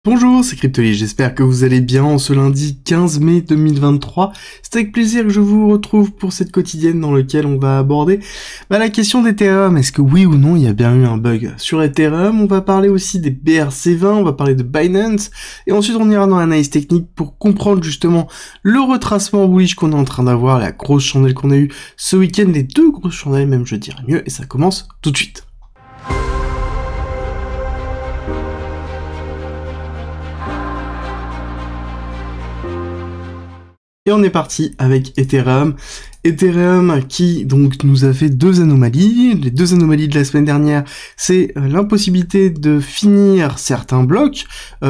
Bonjour, c'est Cryptoly, j'espère que vous allez bien en ce lundi 15 mai 2023. C'est avec plaisir que je vous retrouve pour cette quotidienne dans laquelle on va aborder la question d'Ethereum. Est-ce que oui ou non il y a bien eu un bug sur Ethereum? On va parler aussi des BRC20, on va parler de Binance, et ensuite on ira dans l'analyse technique pour comprendre justement le retracement bullish qu'on est en train d'avoir, la grosse chandelle qu'on a eue ce week-end, les deux grosses chandelles même je dirais mieux, et ça commence tout de suite. Et on est parti avec Ethereum. Ethereum qui donc nous a fait deux anomalies. Les deux anomalies de la semaine dernière, c'est l'impossibilité de finir certains blocs,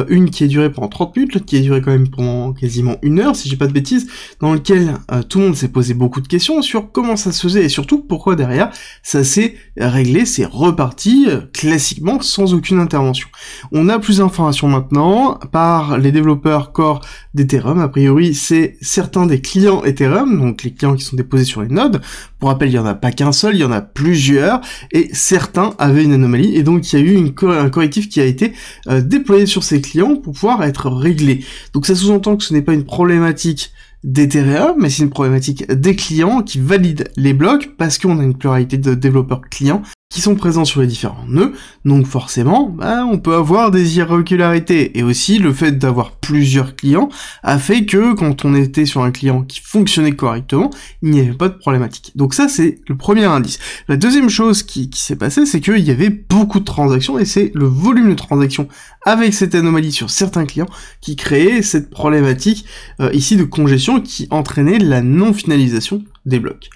une qui a duré pendant 30 minutes, l'autre qui a duré quand même pendant quasiment 1 heure, si j'ai pas de bêtises, dans lequel tout le monde s'est posé beaucoup de questions sur comment ça se faisait et surtout pourquoi derrière ça s'est réglé, c'est reparti classiquement sans aucune intervention. On a plus d'informations maintenant par les développeurs core d'Ethereum. A priori, c'est certains des clients Ethereum, donc les clients qui sont déposés sur les nodes. Pour rappel, il y en a pas qu'un seul, il y en a plusieurs, et certains avaient une anomalie, et donc il y a eu un correctif qui a été déployé sur ces clients pour pouvoir être réglé. Donc ça sous-entend que ce n'est pas une problématique d'Ethereum, mais c'est une problématique des clients qui valident les blocs, parce qu'on a une pluralité de développeurs clients qui sont présents sur les différents nœuds, donc forcément, on peut avoir des irrégularités, et aussi le fait d'avoir plusieurs clients a fait que quand on était sur un client qui fonctionnait correctement, il n'y avait pas de problématique. Donc ça c'est le premier indice. La deuxième chose qui s'est passée, c'est qu'il y avait beaucoup de transactions, et c'est le volume de transactions avec cette anomalie sur certains clients qui créait cette problématique ici de congestion qui entraînait la non-finalisation des blocs.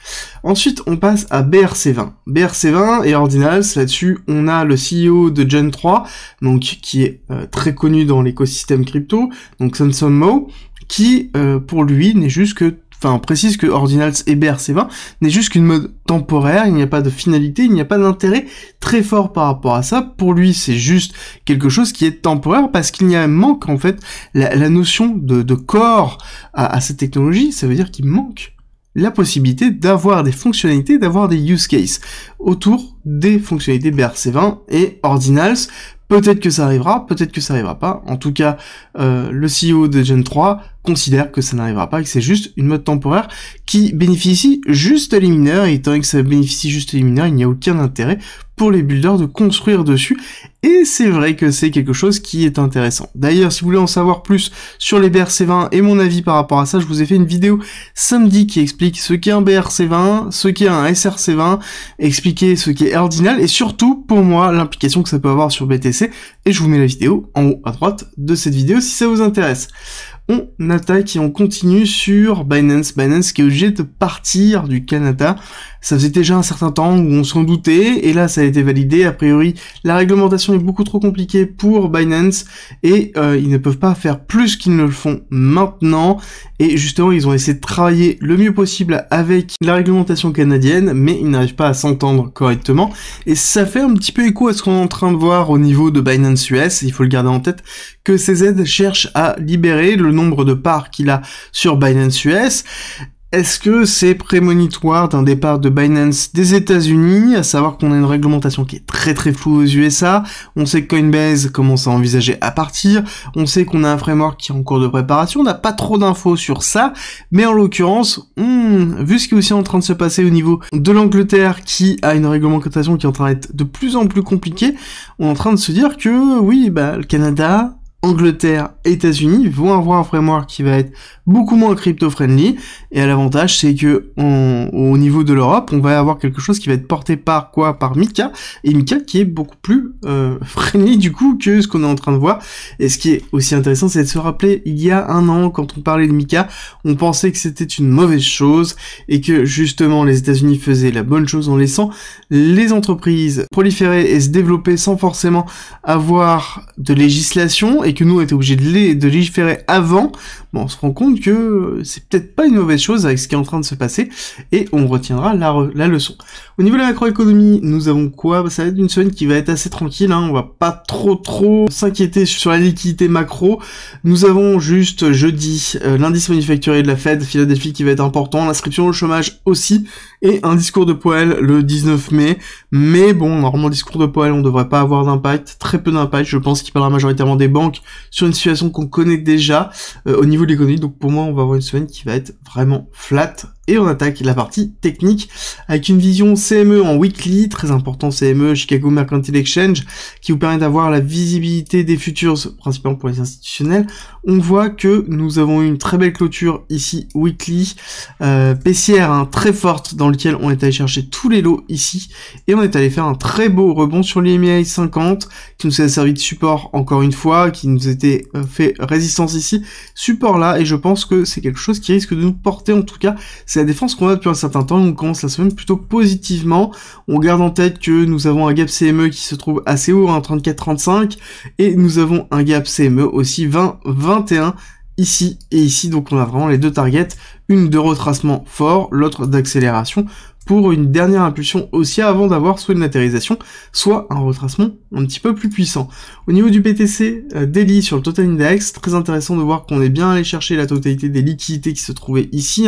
Ensuite, on passe à BRC20. BRC20 et Ordinals, là-dessus, on a le CEO de Gen 3, donc qui est très connu dans l'écosystème crypto, donc Samson Mow, qui, pour lui, n'est juste que, précise que Ordinals et BRC20 n'est juste qu'une mode temporaire, il n'y a pas de finalité, il n'y a pas d'intérêt très fort par rapport à ça. Pour lui, c'est juste quelque chose qui est temporaire parce qu'il y a un manque, en fait, la notion de corps à cette technologie, ça veut dire qu'il manque la possibilité d'avoir des fonctionnalités, d'avoir des use cases autour des fonctionnalités BRC20 et Ordinals. Peut-être que ça arrivera, peut-être que ça arrivera pas. En tout cas, le CEO de Gen 3 considère que ça n'arrivera pas, que c'est juste une mode temporaire qui bénéficie juste à les mineurs, et étant donné que ça bénéficie juste à les mineurs, il n'y a aucun intérêt pour les builders de construire dessus, et c'est vrai que c'est quelque chose qui est intéressant. D'ailleurs, si vous voulez en savoir plus sur les BRC20 et mon avis par rapport à ça, je vous ai fait une vidéo samedi qui explique ce qu'est un BRC20, ce qu'est un SRC20, expliquer ce qu'est Ordinal, et surtout, pour moi, l'implication que ça peut avoir sur BTC, et je vous mets la vidéo en haut à droite de cette vidéo si ça vous intéresse. On attaque et on continue sur Binance. Binance qui est obligé de partir du Canada. Ça faisait déjà un certain temps où on s'en doutait, et là ça a été validé. A priori, la réglementation est beaucoup trop compliquée pour Binance, et ils ne peuvent pas faire plus qu'ils ne le font maintenant. Et justement, ils ont essayé de travailler le mieux possible avec la réglementation canadienne, mais ils n'arrivent pas à s'entendre correctement. Et ça fait un petit peu écho à ce qu'on est en train de voir au niveau de Binance US. Il faut le garder en tête que CZ cherche à libérer le nombre de parts qu'il a sur Binance US. Est-ce que c'est prémonitoire d'un départ de Binance des États-Unis, à savoir qu'on a une réglementation qui est très très floue aux USA, on sait que Coinbase commence à envisager à partir, on sait qu'on a un framework qui est en cours de préparation, on n'a pas trop d'infos sur ça, mais en l'occurrence, vu ce qui est aussi en train de se passer au niveau de l'Angleterre, qui a une réglementation qui est en train d'être de plus en plus compliquée, on est en train de se dire que oui, le Canada, Angleterre et États-Unis vont avoir un framework qui va être beaucoup moins crypto-friendly, et l'avantage c'est que au niveau de l'Europe, on va avoir quelque chose qui va être porté par Mika, et Mika qui est beaucoup plus friendly du coup que ce qu'on est en train de voir. Et ce qui est aussi intéressant, c'est de se rappeler, il y a 1 an, quand on parlait de Mika, on pensait que c'était une mauvaise chose, et que justement les États-Unis faisaient la bonne chose en laissant les entreprises proliférer et se développer sans forcément avoir de législation, et que nous on était obligés de légiférer avant on se rend compte que c'est peut-être pas une mauvaise chose avec ce qui est en train de se passer, et on retiendra la leçon. Au niveau de la macroéconomie, nous avons quoi? Ça va être une semaine qui va être assez tranquille, hein, on va pas trop s'inquiéter sur la liquidité macro. Nous avons juste jeudi l'indice manufacturier de la Fed, Philadelphie, qui va être important, l'inscription au chômage aussi, et un discours de Powell le 19 mai, mais bon, normalement, le discours de Powell, on devrait pas avoir d'impact, très peu d'impact, je pense qu'il parlera majoritairement des banques sur une situation qu'on connaît déjà au niveau de l'économie, donc pour moi, on va avoir une semaine qui va être vraiment flat. Et on attaque la partie technique avec une vision CME en weekly, très important CME, Chicago Mercantile Exchange, qui vous permet d'avoir la visibilité des futurs, principalement pour les institutionnels. On voit que nous avons eu une très belle clôture ici, weekly, baissière très forte, dans lequel on est allé chercher tous les lots ici, et on est allé faire un très beau rebond sur l'EMA 50, qui nous a servi de support encore une fois, qui nous était fait résistance ici, support là, et je pense que c'est quelque chose qui risque de nous porter, en tout cas, c'est la défense qu'on a depuis un certain temps, on commence la semaine plutôt positivement, on garde en tête que nous avons un gap CME qui se trouve assez haut, 34-35, et nous avons un gap CME aussi 20-21 ici et ici, donc on a vraiment les deux targets, une de retracement fort, l'autre d'accélération, pour une dernière impulsion haussière avant d'avoir soit une latérisation, soit un retracement un petit peu plus puissant. Au niveau du BTC daily sur le Total Index, très intéressant de voir qu'on est bien allé chercher la totalité des liquidités qui se trouvaient ici.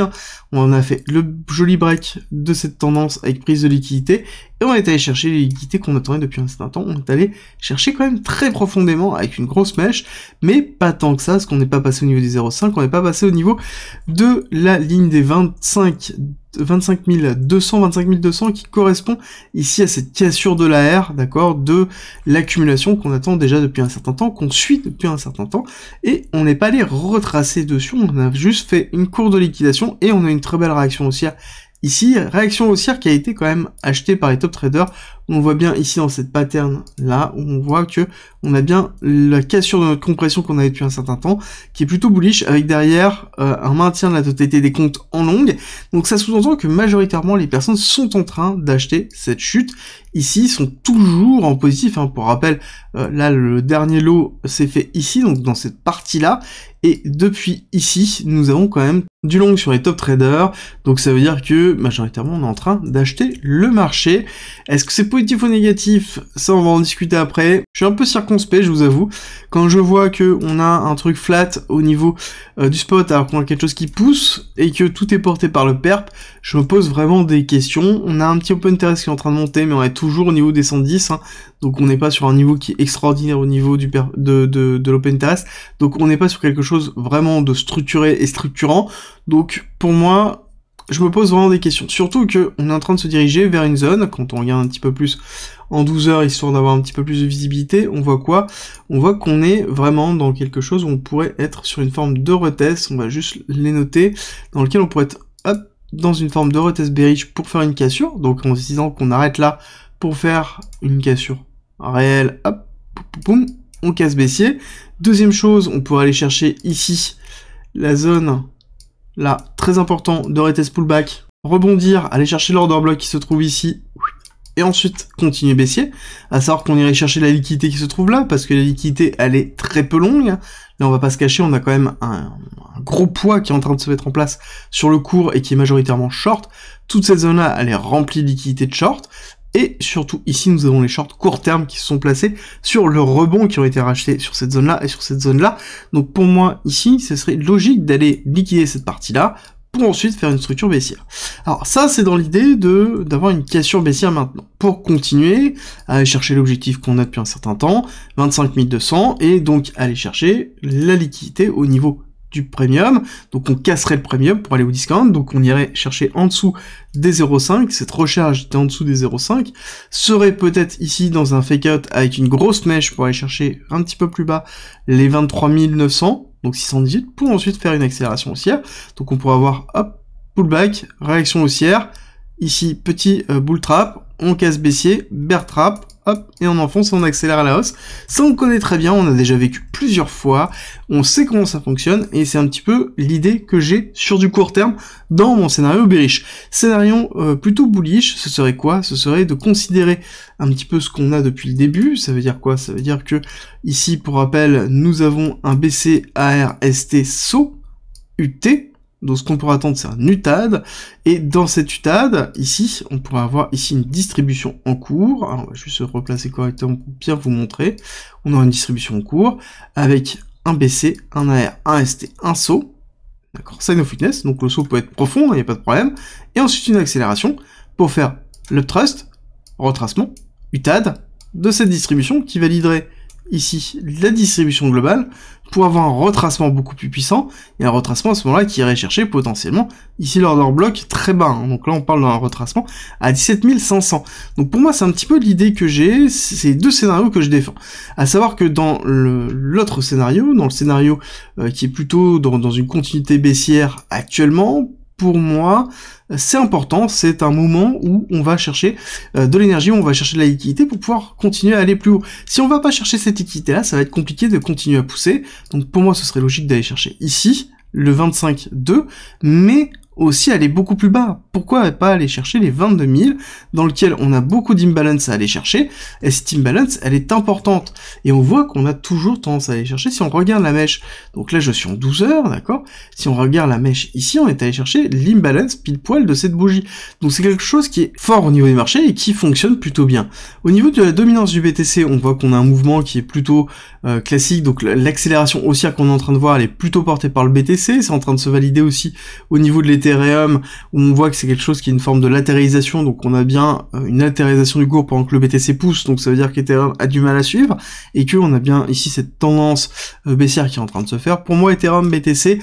On a fait le joli break de cette tendance avec prise de liquidité, et on est allé chercher les liquidités qu'on attendait depuis un certain temps. On est allé chercher quand même très profondément avec une grosse mèche, mais pas tant que ça, parce qu'on n'est pas passé au niveau des 0,5, on n'est pas passé au niveau de la ligne des 25 200 qui correspond ici à cette cassure de la R, d'accord, de l'accumulation qu'on attend déjà depuis un certain temps, qu'on suit depuis un certain temps, et on n'est pas allé retracer dessus, on a juste fait une courbe de liquidation, et on a une très belle réaction haussière ici, réaction haussière qui a été quand même achetée par les top traders. On voit bien ici dans cette pattern là, où on voit que on a bien la cassure de notre compression qu'on avait depuis un certain temps, qui est plutôt bullish, avec derrière un maintien de la totalité des comptes en longue. Donc ça sous-entend que majoritairement les personnes sont en train d'acheter cette chute. Ici, sont toujours en positif, pour rappel, là le dernier lot s'est fait ici, donc dans cette partie-là, et depuis ici, nous avons quand même du long sur les top traders, donc ça veut dire que majoritairement on est en train d'acheter le marché. Est-ce que c'est positif ou négatif? Ça on va en discuter après. Je suis un peu circonspect, je vous avoue. Quand je vois que on a un truc flat au niveau du spot, alors qu'on a quelque chose qui pousse, et que tout est porté par le perp, je me pose vraiment des questions. On a un petit open interest qui est en train de monter, mais on est toujours au niveau des 110, donc on n'est pas sur un niveau qui est extraordinaire au niveau du de l'open interest, donc on n'est pas sur quelque chose vraiment de structuré et structurant. Donc pour moi, je me pose vraiment des questions, surtout que on est en train de se diriger vers une zone, quand on regarde un petit peu plus en 12 heures, histoire d'avoir un petit peu plus de visibilité, on voit quoi? On voit qu'on est vraiment dans quelque chose où on pourrait être sur une forme de retest, on va juste les noter, dans lequel on pourrait être dans une forme de retest bearish pour faire une cassure, donc en se disant qu'on arrête là pour faire une cassure réelle, hop, boum, on casse baissier. Deuxième chose, on pourrait aller chercher ici la zone, là, très important, de retest pullback, rebondir, aller chercher l'order block qui se trouve ici, et ensuite continuer baissier, à savoir qu'on irait chercher la liquidité qui se trouve là, parce que la liquidité, elle est très peu longue. Là, on va pas se cacher, on a quand même un gros poids qui est en train de se mettre en place sur le court et qui est majoritairement short. Toute cette zone-là, elle est remplie de liquidité de short. Et surtout, ici, nous avons les shorts court terme qui se sont placés sur le rebond qui ont été rachetés sur cette zone-là et sur cette zone-là. Donc pour moi, ici, ce serait logique d'aller liquider cette partie-là pour ensuite faire une structure baissière. Alors ça, c'est dans l'idée d'avoir une cassure baissière maintenant, pour continuer à aller chercher l'objectif qu'on a depuis un certain temps, 25 200, et donc aller chercher la liquidité au niveau du premium. Donc on casserait le premium pour aller au discount, donc on irait chercher en dessous des 0,5, cette recharge était en dessous des 0,5, serait peut-être ici dans un fake out avec une grosse mèche pour aller chercher un petit peu plus bas les 23 900, donc 618, pour ensuite faire une accélération haussière. Donc on pourra avoir, hop, pullback, réaction haussière, ici petit bull trap, on casse baissier, bear trap, hop, et on enfonce et on accélère à la hausse. Ça on connaît très bien, on a déjà vécu plusieurs fois, on sait comment ça fonctionne, et c'est un petit peu l'idée que j'ai sur du court terme dans mon scénario bearish. Scénario plutôt bullish, ce serait quoi? Ce serait de considérer un petit peu ce qu'on a depuis le début. Ça veut dire quoi? Ça veut dire que ici, pour rappel, nous avons un BC ARST SO, UT. Donc ce qu'on pourra attendre, c'est un UTAD, et dans cet UTAD, ici, on pourra avoir ici une distribution en cours. Alors, on va juste se replacer correctement pour bien vous montrer. On aura une distribution en cours, avec un BC, un AR, un ST, un saut, d'accord, sign of weakness, donc le saut peut être profond, il n'y a pas de problème, et ensuite une accélération pour faire l'upthrust, retracement, UTAD, de cette distribution qui validerait ici la distribution globale pour avoir un retracement beaucoup plus puissant, et un retracement à ce moment-là qui irait chercher potentiellement ici l'order block très bas, hein. Donc là on parle d'un retracement à 17 500. Donc pour moi c'est un petit peu l'idée que j'ai, c'est deux scénarios que je défends. À savoir que dans l'autre scénario, dans le scénario qui est plutôt dans une continuité baissière actuellement, pour moi, c'est important, c'est un moment où on va chercher de l'énergie, où on va chercher de la liquidité pour pouvoir continuer à aller plus haut. Si on va pas chercher cette liquidité-là, ça va être compliqué de continuer à pousser, donc pour moi ce serait logique d'aller chercher ici, le 25,2, mais aussi aller beaucoup plus bas. Pourquoi pas aller chercher les 22 000, dans lequel on a beaucoup d'imbalance à aller chercher, et cette imbalance, elle est importante, et on voit qu'on a toujours tendance à aller chercher, si on regarde la mèche, donc là je suis en 12 heures, d'accord, si on regarde la mèche ici, on est allé chercher l'imbalance pile poil de cette bougie, donc c'est quelque chose qui est fort au niveau des marchés, et qui fonctionne plutôt bien. Au niveau de la dominance du BTC, on voit qu'on a un mouvement qui est plutôt classique, donc l'accélération haussière qu'on est en train de voir, elle est plutôt portée par le BTC, c'est en train de se valider aussi au niveau de l'Ethereum, où on voit que c'est quelque chose qui est une forme de latéralisation, donc on a bien une latéralisation du cours pendant que le BTC pousse, donc ça veut dire qu'Ethereum a du mal à suivre, et qu'on a bien ici cette tendance baissière qui est en train de se faire. Pour moi, Ethereum BTC,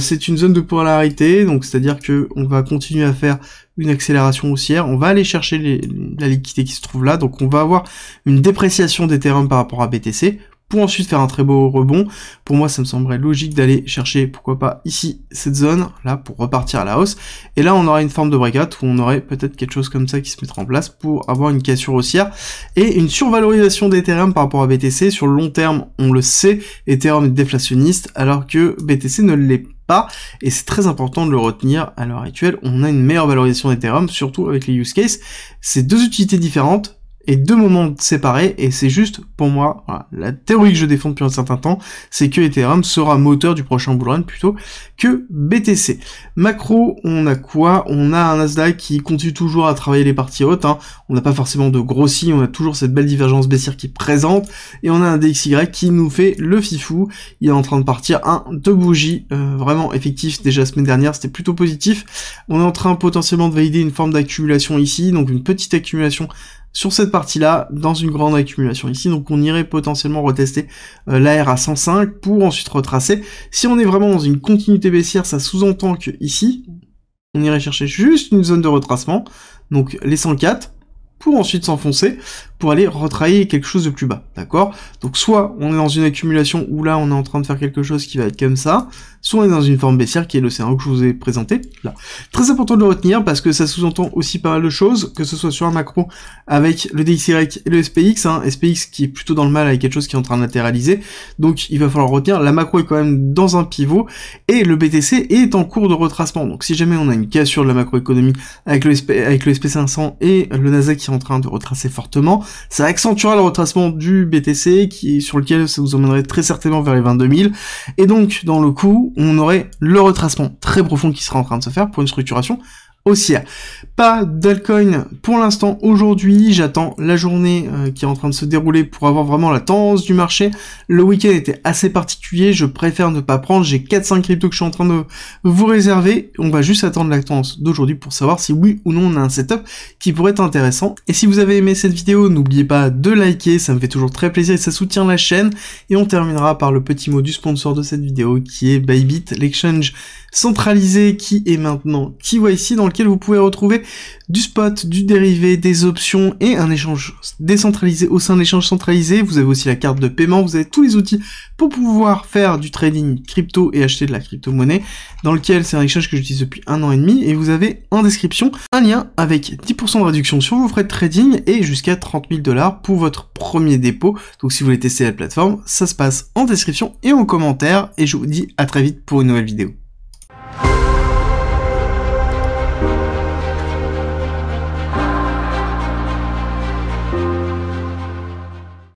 c'est une zone de polarité, donc c'est-à-dire que on va continuer à faire une accélération haussière, on va aller chercher la liquidité qui se trouve là, donc on va avoir une dépréciation d'Ethereum par rapport à BTC, pour ensuite faire un très beau rebond. Pour moi, ça me semblerait logique d'aller chercher, pourquoi pas, ici, cette zone, là, pour repartir à la hausse. Et là, on aura une forme de breakout où on aurait peut-être quelque chose comme ça qui se mettra en place pour avoir une cassure haussière et une survalorisation d'Ethereum par rapport à BTC. Sur le long terme, on le sait, Ethereum est déflationniste, alors que BTC ne l'est pas, et c'est très important de le retenir. À l'heure actuelle, on a une meilleure valorisation d'Ethereum, surtout avec les use cases. C'est deux utilités différentes, et deux moments séparés, et c'est juste, pour moi, voilà, la théorie que je défends depuis un certain temps, c'est que Ethereum sera moteur du prochain bull run plutôt que BTC. Macro, on a quoi? On a un Nasdaq qui continue toujours à travailler les parties hautes, hein. On n'a pas forcément de grossis, on a toujours cette belle divergence baissière qui est présente, et on a un DXY qui nous fait le fifou. Il est en train de partir deux bougies vraiment effectifs. Déjà la semaine dernière, c'était plutôt positif. On est en train potentiellement de valider une forme d'accumulation ici, donc une petite accumulation sur cette partie-là, dans une grande accumulation ici, donc on irait potentiellement retester l'AR à 105 pour ensuite retracer. Si on est vraiment dans une continuité baissière, ça sous-entend que ici, on irait chercher juste une zone de retracement, donc les 104, pour ensuite s'enfoncer, pour aller retravailler quelque chose de plus bas, d'accord? Donc soit on est dans une accumulation où là on est en train de faire quelque chose qui va être comme ça, soit on est dans une forme baissière qui est le scénario que je vous ai présenté, là. Très important de le retenir parce que ça sous-entend aussi pas mal de choses, que ce soit sur un macro avec le DXY et le SPX, hein, SPX qui est plutôt dans le mal avec quelque chose qui est en train de latéraliser, donc il va falloir retenir, la macro est quand même dans un pivot, et le BTC est en cours de retracement, donc si jamais on a une cassure de la macroéconomie avec le SP500 et le Nasdaq qui est en train de retracer fortement, ça accentuera le retracement du BTC sur lequel ça vous emmènerait très certainement vers les 22 000, et donc dans le coup on aurait le retracement très profond qui sera en train de se faire pour une structuration haussière. Pas d'altcoin pour l'instant aujourd'hui, j'attends la journée qui est en train de se dérouler pour avoir vraiment la tendance du marché. Le week-end était assez particulier, je préfère ne pas prendre, j'ai 4-5 cryptos que je suis en train de vous réserver, on va juste attendre la tendance d'aujourd'hui pour savoir si oui ou non on a un setup qui pourrait être intéressant. Et si vous avez aimé cette vidéo, n'oubliez pas de liker, ça me fait toujours très plaisir et ça soutient la chaîne. Et on terminera par le petit mot du sponsor de cette vidéo qui est Bybit, l'exchange centralisé qui est maintenant KYC, dans lequel vous pouvez retrouver du spot, du dérivé, des options et un échange décentralisé au sein de l'échange centralisé. Vous avez aussi la carte de paiement, vous avez tous les outils pour pouvoir faire du trading crypto et acheter de la crypto-monnaie, dans lequel c'est un échange que j'utilise depuis 1 an et demi, et vous avez en description un lien avec 10% de réduction sur vos frais de trading et jusqu'à 30 000 $ pour votre premier dépôt. Donc si vous voulez tester la plateforme, ça se passe en description et en commentaire, et je vous dis à très vite pour une nouvelle vidéo.